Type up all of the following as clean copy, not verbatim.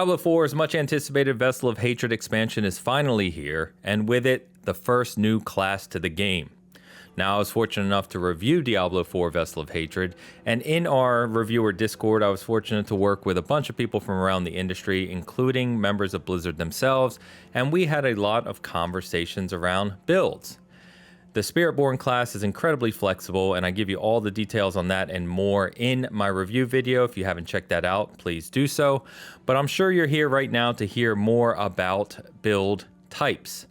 Diablo 4's much anticipated Vessel of Hatred expansion is finally here, and with it, the first new class to the game. Now, I was fortunate enough to review Diablo 4 Vessel of Hatred, and in our reviewer Discord, I was fortunate to work with a bunch of people from around the industry, including members of Blizzard themselves, and we had a lot of conversations around builds. The Spiritborn class is incredibly flexible, and I give you all the details on that and more in my review video. If you haven't checked that out, please do so. But I'm sure you're here right now to hear more about build types.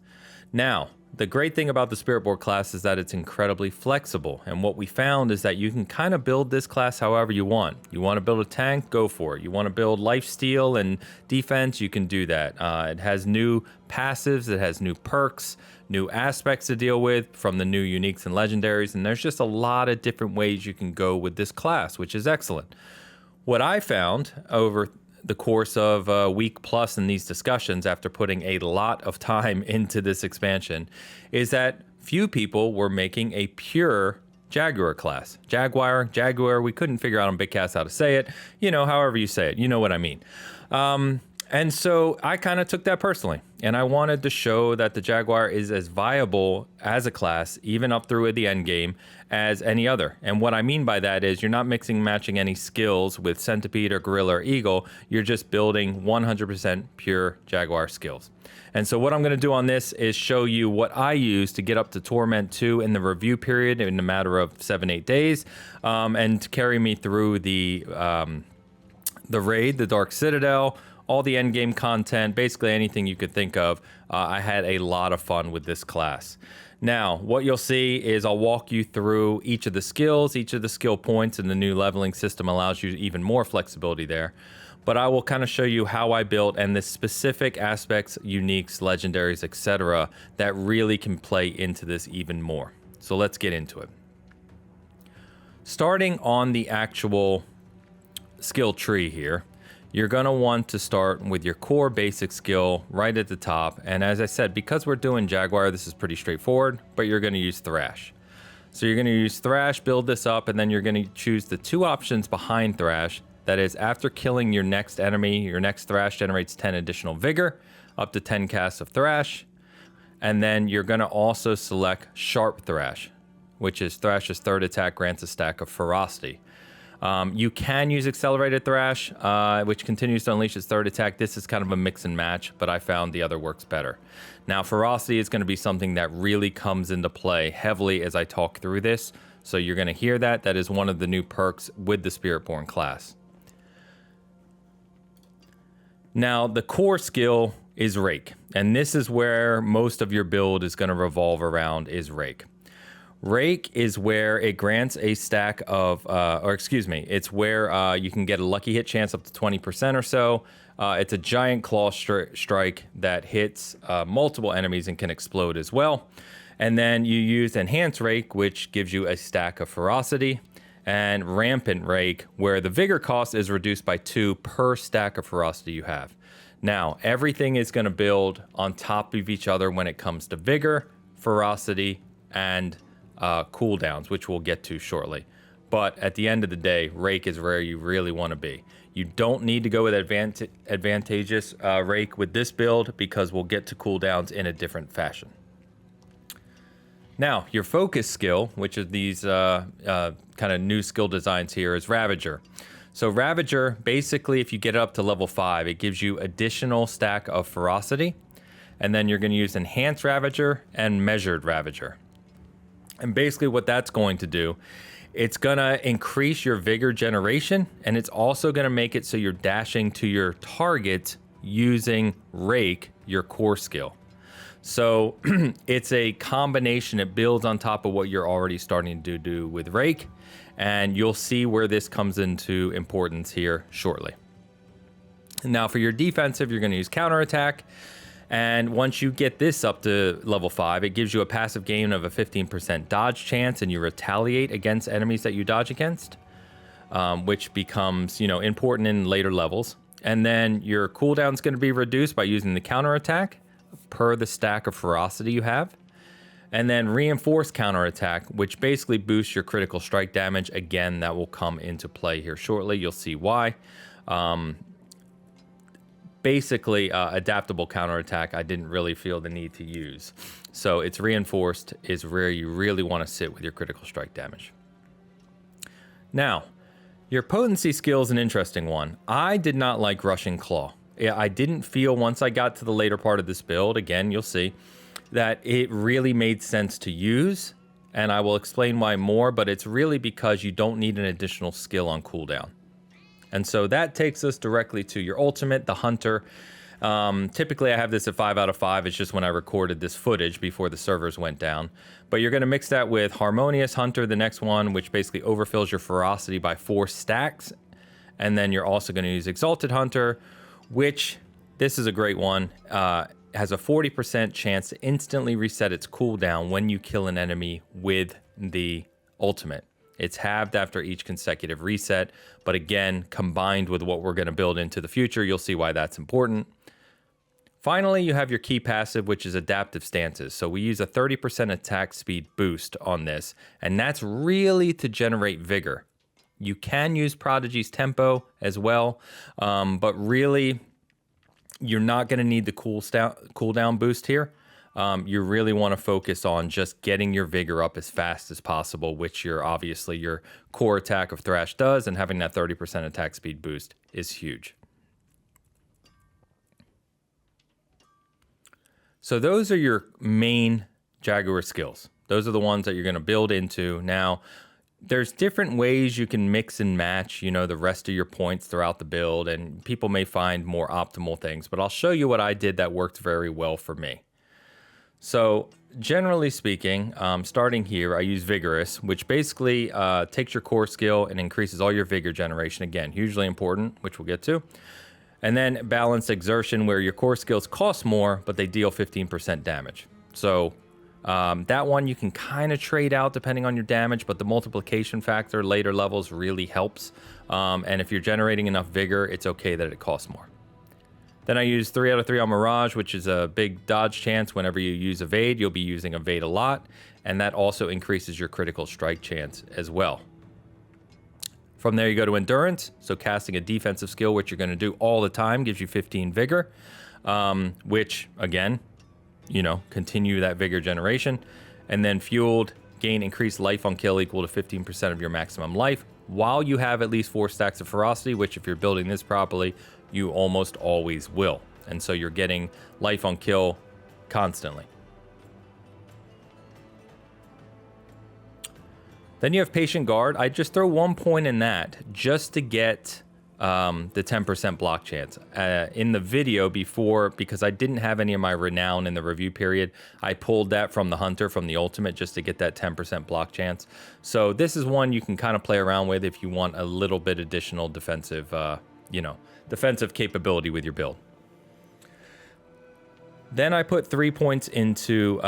Now, the great thing about the Spiritborn class is that it's incredibly flexible, and what we found is that you can kind of build this class however you want. You want to build a tank, go for it. You want to build lifesteal and defense, you can do that. It has new passives, it has new perks, new aspects to deal with from the new uniques and legendaries, and there's just a lot of different ways you can go with this class, which is excellent. What I found over the course of a week plus in these discussions, after putting a lot of time into this expansion, is that few people were making a pure Jaguar class. Jaguar, we couldn't figure out on Bigcast how to say it. You know, however you say it, you know what I mean. And so I kind of took that personally, and I wanted to show that the Jaguar is as viable as a class, even up through the end game, as any other. And what I mean by that is you're not mixing and matching any skills with Centipede or Gorilla or Eagle. You're just building 100% pure Jaguar skills. And so what I'm going to do on this is show you what I use to get up to Torment 2 in the review period in a matter of 7-8 days, and to carry me through the raid, the Dark Citadel, all the endgame content, basically anything you could think of. I had a lot of fun with this class. Now, what you'll see is I'll walk you through each of the skills, each of the skill points, and the new leveling system allows you even more flexibility there. But I will kind of show you how I built and the specific aspects, uniques, legendaries, etc. that really can play into this even more. So let's get into it. Starting on the actual skill tree here, you're going to want to start with your core basic skill right at the top. And as I said, because we're doing Jaguar, this is pretty straightforward, but you're going to use Thrash. So you're going to use Thrash, build this up, and then you're going to choose the two options behind Thrash. That is, after killing your next enemy, your next Thrash generates 10 additional Vigor, up to 10 casts of Thrash. And then you're going to also select Sharp Thrash, which is Thrash's third attack grants a stack of Ferocity. You can use Accelerated Thrash, which continues to unleash its third attack. This is kind of a mix and match, but I found the other works better. Now, Ferocity is going to be something that really comes into play heavily as I talk through this. So you're going to hear that. That is one of the new perks with the Spiritborn class. Now, the core skill is Rake, and this is where most of your build is going to revolve around, is Rake. Rake is where it grants a stack of, it's where you can get a lucky hit chance up to 20% or so. It's a giant claw strike that hits multiple enemies and can explode as well. And then you use Enhanced Rake, which gives you a stack of Ferocity, and Rampant Rake, where the Vigor cost is reduced by 2 per stack of Ferocity you have. Now, everything is going to build on top of each other when it comes to Vigor, Ferocity, and cooldowns, which we'll get to shortly. But at the end of the day, Rake is where you really want to be. You don't need to go with advantageous Rake with this build, because we'll get to cooldowns in a different fashion. Now, your focus skill, which is these kind of new skill designs here, is Ravager. So Ravager, basically, if you get up to level 5, it gives you additional stack of Ferocity, and then you're going to use Enhanced Ravager and Measured Ravager. And basically what that's going to do, it's going to increase your Vigor generation, and it's also going to make it so you're dashing to your target using Rake, your core skill. So it's a combination. It builds on top of what you're already starting to do with Rake, and you'll see where this comes into importance here shortly. Now for your defensive, you're going to use Counterattack. And once you get this up to level 5, it gives you a passive gain of a 15% dodge chance, and you retaliate against enemies that you dodge against, which becomes, important in later levels. And then your cooldown is going to be reduced by using the counterattack per the stack of Ferocity you have. And then reinforced counterattack, which basically boosts your critical strike damage. Again, that will come into play here shortly. You'll see why. basically adaptable counterattack I didn't really feel the need to use. So it's reinforced is where you really want to sit with your critical strike damage. Now, your potency skill is an interesting one. I did not like Rushing Claw. I didn't feel once I got to the later part of this build, again, you'll see, that it really made sense to use, and I will explain why more, but it's really because you don't need an additional skill on cooldown. And so that takes us directly to your ultimate, the Hunter. Typically I have this at 5 out of 5. It's just when I recorded this footage before the servers went down. But you're going to mix that with Harmonious Hunter, the next one, which basically overfills your ferocity by 4 stacks. And then you're also going to use Exalted Hunter, which, this is a great one, has a 40% chance to instantly reset its cooldown when you kill an enemy with the ultimate. It's halved after each consecutive reset, but again, combined with what we're going to build into the future, you'll see why that's important. Finally, you have your key passive, which is Adaptive Stances. So we use a 30% attack speed boost on this, and that's really to generate vigor. You can use Prodigy's Tempo as well, but really, you're not going to need the cooldown boost here. You really want to focus on just getting your vigor up as fast as possible, which obviously your core attack of Thrash does, and having that 30% attack speed boost is huge. So those are your main Jaguar skills. Those are the ones that you're going to build into. Now, there's different ways you can mix and match, the rest of your points throughout the build, and people may find more optimal things, but I'll show you what I did that worked very well for me. So generally speaking, starting here, I use Vigorous, which basically takes your core skill and increases all your vigor generation. Again, hugely important, which we'll get to. And then Balanced Exertion, where your core skills cost more, but they deal 15% damage. So that one you can kind of trade out depending on your damage, but the multiplication factor later levels really helps. And if you're generating enough vigor, it's okay that it costs more. Then I use 3 out of 3 on Mirage, which is a big dodge chance. Whenever you use Evade, you'll be using Evade a lot, and that also increases your critical strike chance as well. From there, you go to Endurance. So casting a defensive skill, which you're going to do all the time, gives you 15 vigor, which, again, continue that vigor generation. And then Fueled, gain increased life on kill equal to 15% of your maximum life, while you have at least 4 stacks of Ferocity, which if you're building this properly, you almost always will. And so you're getting life on kill constantly. Then you have Patient Guard. I just throw 1 point in that just to get the 10% block chance. In the video before, because I didn't have any of my renown in the review period, I pulled that from the Hunter, from the ultimate, just to get that 10% block chance. So this is one you can kind of play around with if you want a little bit additional defensive, defensive capability with your build. Then I put 3 points into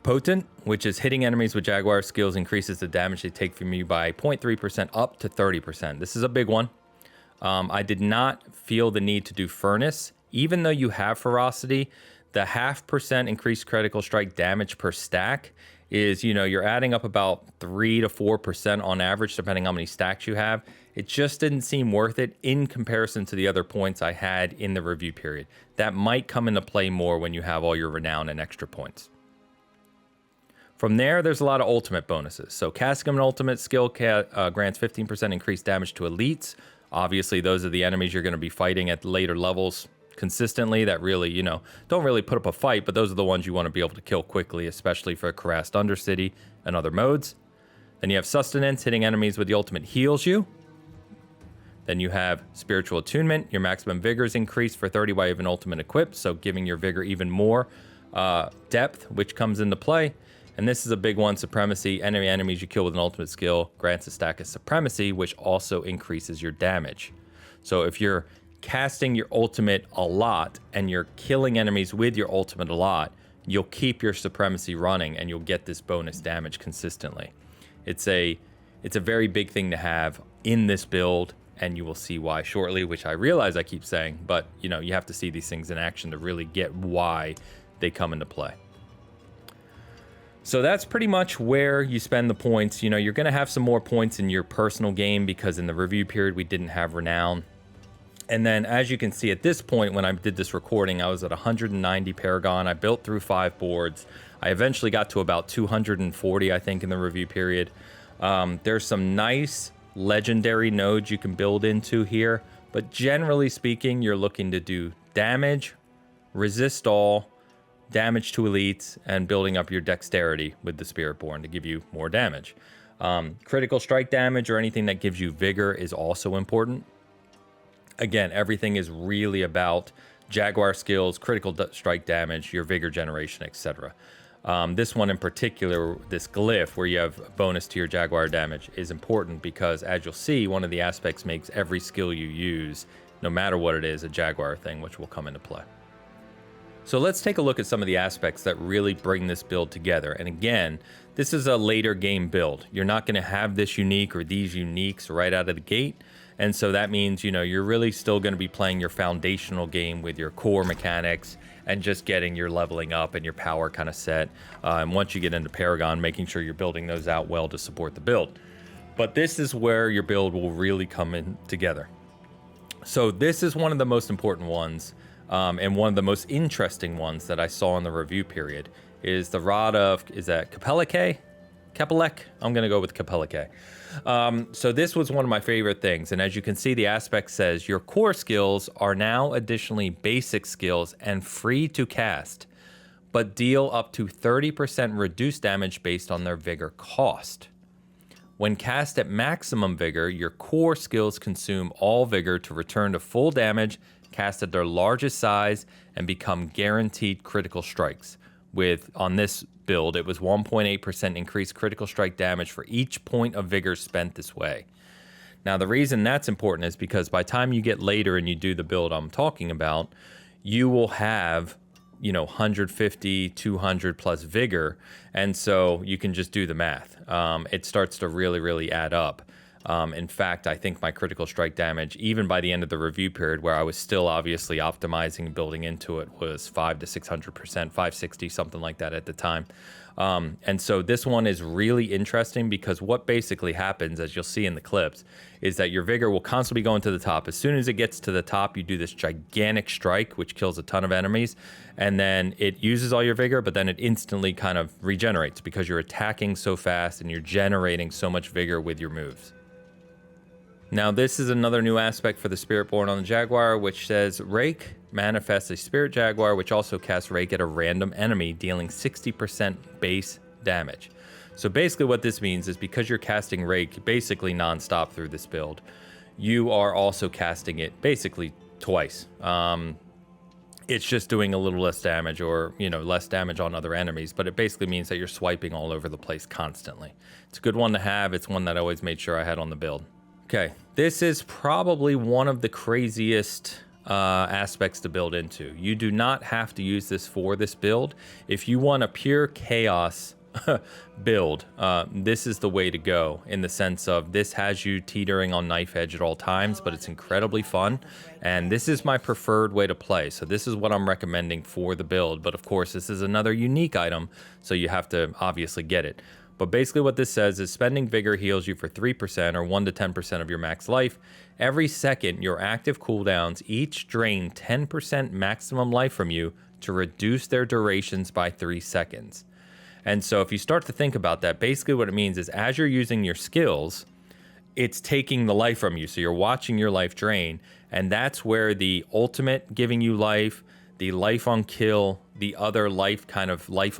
Potent, which is hitting enemies with Jaguar skills increases the damage they take from you by 0.3% up to 30%. This is a big one. I did not feel the need to do Furnace. Even though you have Ferocity, the 0.5% increased critical strike damage per stack is, you're adding up about 3 to 4% on average, depending on how many stacks you have. It just didn't seem worth it in comparison to the other points I had in the review period. That might come into play more when you have all your renown and extra points. From there, there's a lot of ultimate bonuses. So casting an ultimate skill grants 15% increased damage to elites. Obviously, those are the enemies you're going to be fighting at later levels consistently that really, don't really put up a fight, but those are the ones you want to be able to kill quickly, especially for Harassed Undercity and other modes. Then you have Sustenance, hitting enemies with the ultimate heals you. Then you have Spiritual Attunement. Your maximum vigor is increased for 30 while you have an ultimate equipped, so giving your vigor even more depth, which comes into play. And this is a big one, Supremacy. Enemy enemies you kill with an ultimate skill grants a stack of Supremacy, which also increases your damage. So if you're casting your ultimate a lot and you're killing enemies with your ultimate a lot, you'll keep your Supremacy running and you'll get this bonus damage consistently. It's a very big thing to have in this build, and you will see why shortly, which I realize I keep saying, but you have to see these things in action to really get why they come into play. So that's pretty much where you spend the points. You're going to have some more points in your personal game because in the review period we didn't have renown. And then as you can see at this point, when I did this recording, I was at 190 Paragon. I built through 5 boards. I eventually got to about 240, I think, in the review period. There's some nice legendary nodes you can build into here, but generally speaking, you're looking to do damage, resist all, damage to elites, and building up your dexterity with the Spiritborn to give you more damage. Critical strike damage or anything that gives you vigor is also important. Again, everything is really about Jaguar skills, critical strike damage, your vigor generation, etc. This one in particular, this glyph where you have bonus to your Jaguar damage, is important because, as you'll see, one of the aspects makes every skill you use, no matter what it is, a Jaguar thing, which will come into play. So let's take a look at some of the aspects that really bring this build together. And again, this is a later game build. You're not going to have this unique or these uniques right out of the gate. And so that means, you're really still going to be playing your foundational game with your core mechanics and just getting your leveling up and your power kind of set. And once you get into Paragon, making sure you're building those out well to support the build. But this is where your build will really come in together. So this is one of the most important ones. And one of the most interesting ones that I saw in the review period is the Rod of, is that Capellique? Capelec? I'm going to go with Capellique. So this was one of my favorite things. And as you can see, the aspect says your core skills are now additionally basic skills and free to cast, but deal up to 30% reduced damage based on their vigor cost. When cast at maximum vigor, your core skills consume all vigor to return to full damage cast at their largest size and become guaranteed critical strikes. On this build, it was 1.8% increased critical strike damage for each point of vigor spent this way. Now, the reason that's important is because by the time you get later and you do the build I'm talking about, you will have 150, 200 plus vigor. And so you can just do the math. It starts to really, really add up. In fact, I think my critical strike damage, even by the end of the review period, where I was still obviously optimizing and building into it, was 500 to 600%, 560, something like that at the time. And so this one is really interesting because what basically happens, as you'll see in the clips, is that your vigor will constantly be going to the top. As soon as it gets to the top, you do this gigantic strike, which kills a ton of enemies, and then it uses all your vigor, but then it instantly kind of regenerates because you're attacking so fast and you're generating so much vigor with your moves. Now, this is another new aspect for the Spiritborn on the Jaguar, which says Rake manifests a Spirit Jaguar, which also casts Rake at a random enemy, dealing 60% base damage. So basically what this means is because you're casting Rake basically nonstop through this build, you are also casting it basically twice. It's just doing a little less damage or, less damage on other enemies, but it basically means that you're swiping all over the place constantly. It's a good one to have. It's one that I always made sure I had on the build. Okay, this is probably one of the craziest aspects to build into. You do not have to use this for this build. If you want a pure chaos build, this is the way to go, in the sense of this has you teetering on knife edge at all times, but it's incredibly fun, and this is my preferred way to play. So this is what I'm recommending for the build, but of course this is another unique item, so you have to obviously get it. But basically what this says is spending vigor heals you for 3% or 1 to 10% of your max life. Every second, your active cooldowns each drain 10% maximum life from you to reduce their durations by 3 seconds. And so if you start to think about that, basically what it means is as you're using your skills, it's taking the life from you. So you're watching your life drain, and that's where the ultimate giving you life, the life on kill, the other life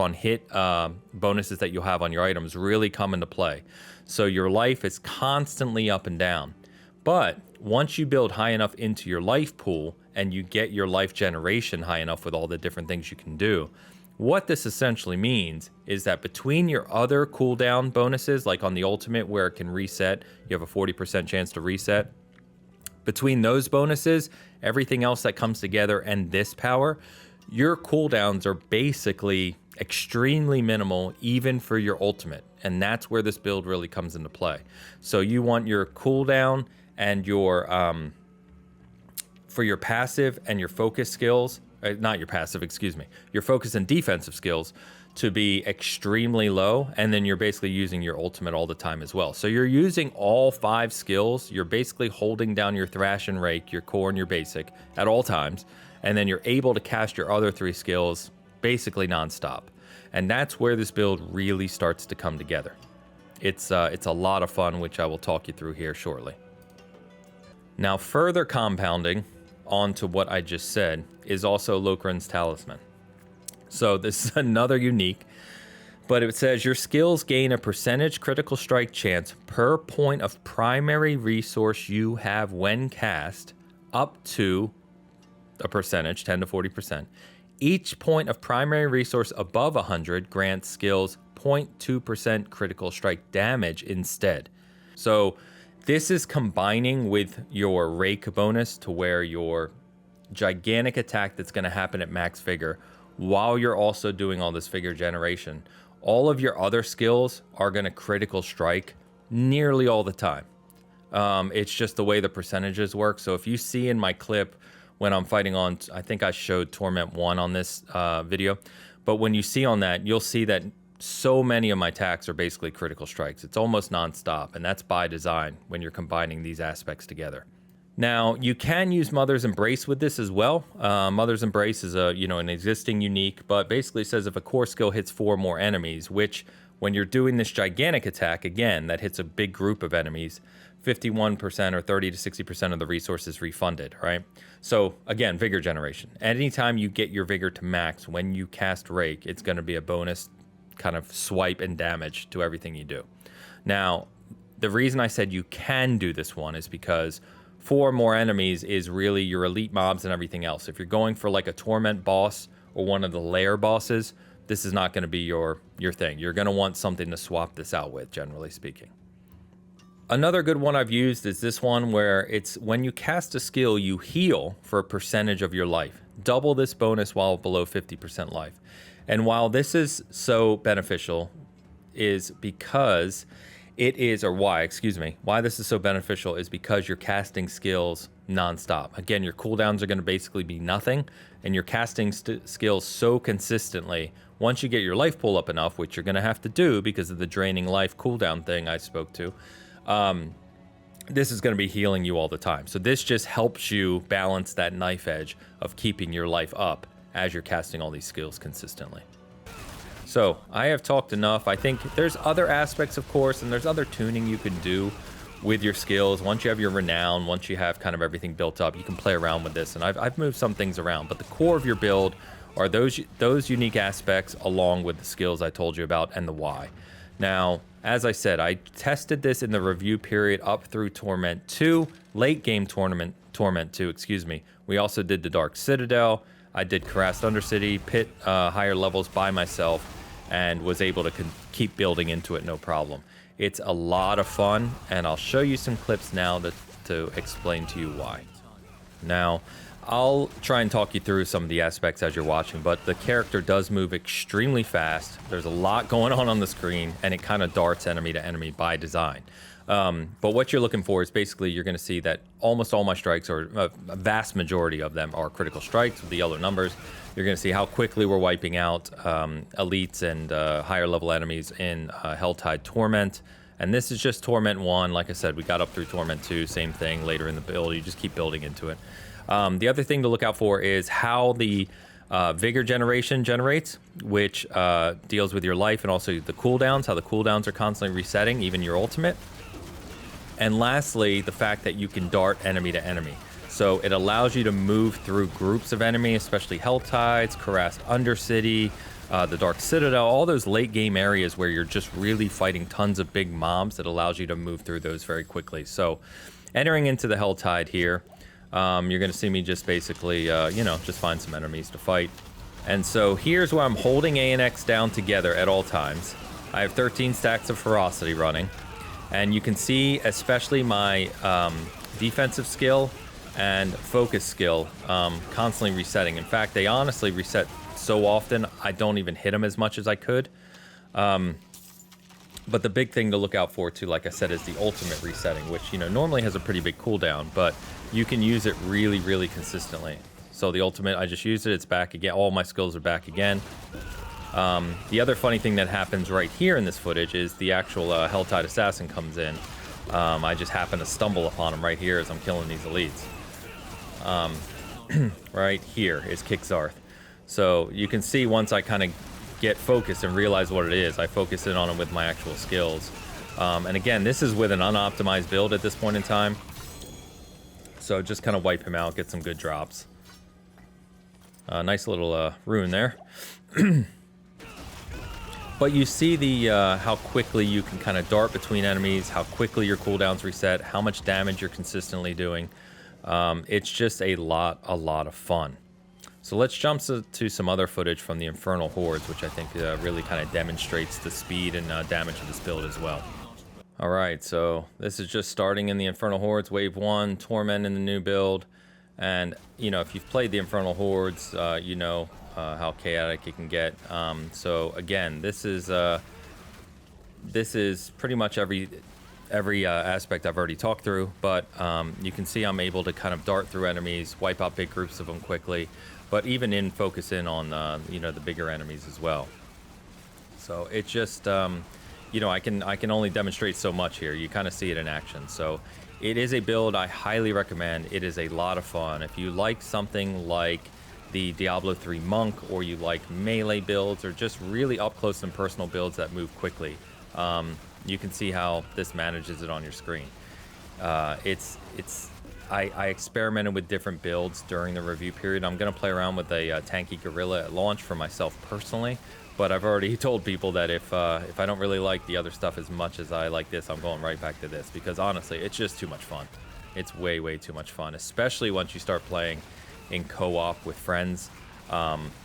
on hit bonuses that you'll have on your items really come into play. So your life is constantly up and down. But once you build high enough into your life pool and you get your life generation high enough with all the different things you can do, what this essentially means is that between your other cooldown bonuses, like on the ultimate where it can reset, you have a 40% chance to reset. Between those bonuses, everything else that comes together, and this power, your cooldowns are basically extremely minimal, even for your ultimate. And that's where this build really comes into play. So you want your cooldown and your, for your passive and your focus skills, not your passive, excuse me, your focus and defensive skills to be extremely low, and then you're basically using your ultimate all the time as well. So you're using all 5 skills. You're basically holding down your thrash and rake, your core and your basic at all times, and then you're able to cast your other 3 skills basically nonstop. And that's where this build really starts to come together. It's a lot of fun, which I will talk you through here shortly. Now, further compounding onto what I just said is also Lokren's Talisman. So this is another unique, but it says your skills gain a percentage critical strike chance per point of primary resource you have when cast, up to a percentage, 10 to 40%. Each point of primary resource above 100 grants skills 0.2% critical strike damage instead. So this is combining with your rake bonus to where your gigantic attack that's going to happen at max vigor, while you're also doing all this vigor generation, all of your other skills are going to critical strike nearly all the time. It's just the way the percentages work. So if you see in my clip when I'm fighting on, I think I showed Torment 1 on this video, but when you see on that, you'll see that so many of my attacks are basically critical strikes. It's almost nonstop, and that's by design when you're combining these aspects together. Now, you can use Mother's Embrace with this as well. Mother's Embrace is an existing unique, but basically says if a core skill hits 4 more enemies, which when you're doing this gigantic attack, again, that hits a big group of enemies, 51% or 30 to 60% of the resources refunded, right? So again, vigor generation. Anytime you get your vigor to max when you cast Rake, it's going to be a bonus kind of swipe and damage to everything you do. Now, the reason I said you can do this one is because 4 more enemies is really your elite mobs and everything else. If you're going for like a Torment boss or one of the lair bosses, this is not going to be your thing. You're going to want something to swap this out with, generally speaking. Another good one I've used is this one where it's when you cast a skill, you heal for a percentage of your life. Double this bonus while below 50% life. And while this is so beneficial is because why this is so beneficial is because you're casting skills nonstop. Again, your cooldowns are going to basically be nothing, and you're casting skills so consistently. Once you get your life pool up enough, which you're going to have to do because of the draining life cooldown thing I spoke to, this is going to be healing you all the time. So this just helps you balance that knife edge of keeping your life up as you're casting all these skills consistently. So I have talked enough. I think there's other aspects, of course, and there's other tuning you can do with your skills. Once you have your renown, once you have kind of everything built up, you can play around with this. And I've moved some things around, but the core of your build are those unique aspects along with the skills I told you about and the why. Now, as I said, I tested this in the review period up through Torment 2, late game Torment 2, excuse me. We also did the Dark Citadel. I did Harassed Undercity, Pit higher levels by myself, and was able to keep building into it no problem. It's a lot of fun, and I'll show you some clips now to explain to you why. Now, I'll try and talk you through some of the aspects as you're watching, but the character does move extremely fast. There's a lot going on the screen, and it kind of darts enemy to enemy by design. But what you're looking for is basically you're going to see that almost all my strikes, or a vast majority of them, are critical strikes with the yellow numbers. You're going to see how quickly we're wiping out elites and higher level enemies in Helltide Torment. And this is just Torment 1. Like I said, we got up through Torment 2, same thing later in the build. You just keep building into it. The other thing to look out for is how the vigor generation generates, which deals with your life and also the cooldowns, how the cooldowns are constantly resetting, even your ultimate. And lastly, the fact that you can dart enemy to enemy. So it allows you to move through groups of enemy, especially Helltides, Harassed Undercity, the Dark Citadel, all those late game areas where you're just really fighting tons of big mobs. That allows you to move through those very quickly. So entering into the Helltide here, you're going to see me just basically, just find some enemies to fight. And so here's where I'm holding A and X down together at all times. I have 13 stacks of Ferocity running. And you can see especially my defensive skill and focus skill constantly resetting. In fact, they honestly reset so often, I don't even hit them as much as I could. But the big thing to look out for too, like I said, is the ultimate resetting, which normally has a pretty big cooldown, but you can use it really, really consistently. So the ultimate, I just used it. It's back again. All my skills are back again. The other funny thing that happens right here in this footage is the actual Helltide Assassin comes in. I just happen to stumble upon him right here as I'm killing these elites. Right here is Kixarth. So you can see once I kind of get focused and realize what it is, I focus in on him with my actual skills. And again, this is with an unoptimized build at this point in time. So just kind of wipe him out, get some good drops. Nice little rune there. But you see the how quickly you can kind of dart between enemies, how quickly your cooldowns reset, how much damage you're consistently doing. It's just a lot of fun. So let's jump to some other footage from the Infernal Hordes, which I think really kind of demonstrates the speed and damage of this build as well. Alright, so this is just starting in the Infernal Hordes, Wave 1, Torment in the new build. And, you know, if you've played the Infernal Hordes, you know how chaotic it can get. So again, this is pretty much every aspect I've already talked through, but you can see I'm able to kind of dart through enemies, wipe out big groups of them quickly, but even focus in on you know, the bigger enemies as well. So it just you know, I can only demonstrate so much here. You kind of see it in action. So it is a build I highly recommend. It is a lot of fun. If you like something like the Diablo 3 Monk, or you like melee builds, or just really up close and personal builds that move quickly, you can see how this manages it on your screen. I experimented with different builds during the review period. I'm going to play around with a tanky gorilla at launch for myself personally, but I've already told people that if I don't really like the other stuff as much as I like this, I'm going right back to this, because honestly, it's just too much fun. It's way too much fun, especially once you start playing in co-op with friends.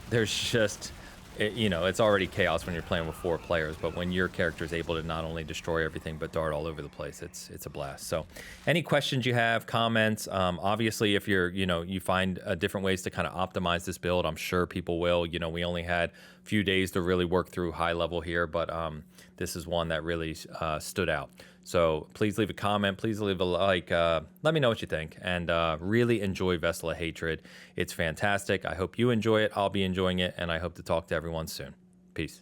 There's just, you know, it's already chaos when you're playing with 4 players, but when your character is able to not only destroy everything but dart all over the place, it's a blast. So any questions you have, comments, obviously if you find different ways to kind of optimize this build, I'm sure people will. You know, we only had a few days to really work through high level here, but this is one that really stood out. So please leave a comment, please leave a like, let me know what you think, and really enjoy Vessel of Hatred. It's fantastic. I hope you enjoy it. I'll be enjoying it, and I hope to talk to everyone soon. Peace.